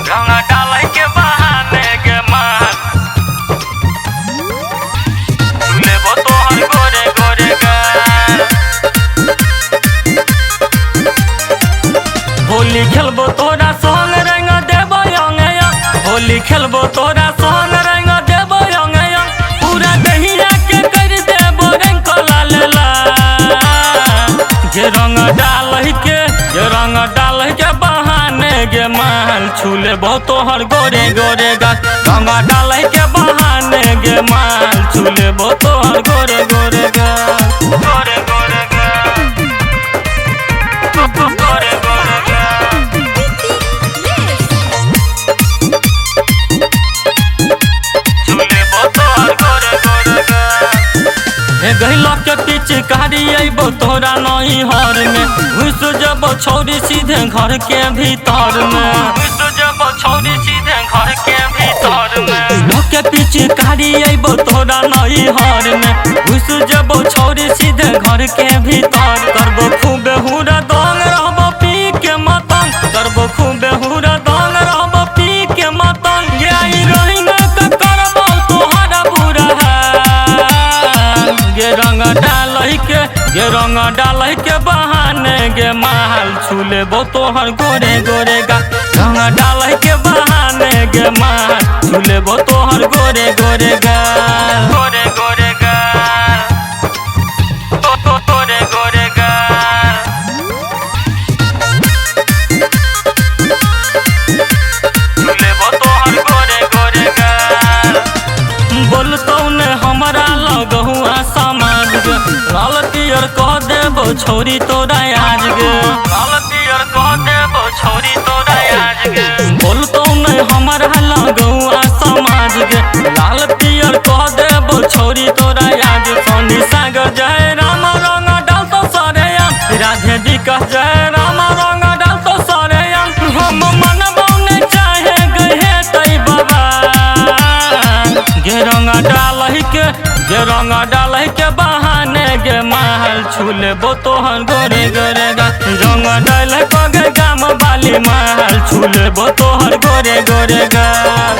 रंगा डालै के बहाने के मार लेबो तोहर गोरे गोरे गाल। होली खेलबो तोरा संग रंग देबो अंगया, होली खेलबो तोरा संग रंग देबो अंगया, पूरा दहिया के कर देबो रंग लाल लाल। जे रंग डालै के बहाने गे माल छूलेबो तोहर गोरे गोरे गाल। रंगा डालै के बहाने गे माल छूलेबो तोहर गोरे गोरे गाल। गोरे गोरे गाल, गोरे गोरे गाल। छूलेबो तोहर गोरे गोरे गाल। हे गहिला के पीछे कारी अइबो तोरा नई हर में, घुस जबो छौरी सीधे घर के भीतर में, घुस जबो छौरी सीधे घर के भीतर में। के पीछे कारी अइबो तोरा नई हर में, घुस जबो छौरी सीधे घर के भीतर। करबो खूबे हुरा दंग रहबो पी के मतंग, करबो खूबे हुरा दंग रहबो पी के मतंग। यही रोहिंगा का करबो तोहरा बुरा हाल। गे रंग डालै के बहाने गे माल छूलेबो तोहर गोरे गोरे गाल। रंग डालै के बहाने गे माल छूलेबो तोहर गोरे गोरे गाल। गोरे गोरे गाल, गोरे गोरे गाल। छूलेबो तोहर गोरे गोरे गाल। बोलतौ ने हमरा लगहुआ समाज गे, लाल पियर कह देबो छौरी तोरा आज गे, लाल पियर कह देबो छौरी तोरा आज गे। बोलतौ ने हमरा लगहुआ समाज गे, लाल पियर कह देबो छौरी तोरा आज। सोनी सागर जय राम रंग डालतो सरेआम, राधे विकास जय राम रंग डालतो सरेआम। हम मनबौ ने चाहे गहे तै बाबा। गे रंग डालै के बहाने गे माल छूलेबो तोहर गोरे गोरे गाल। रंग डालै के गाम वाली माल छूलेबो तोहर गोरे गोरे गाल।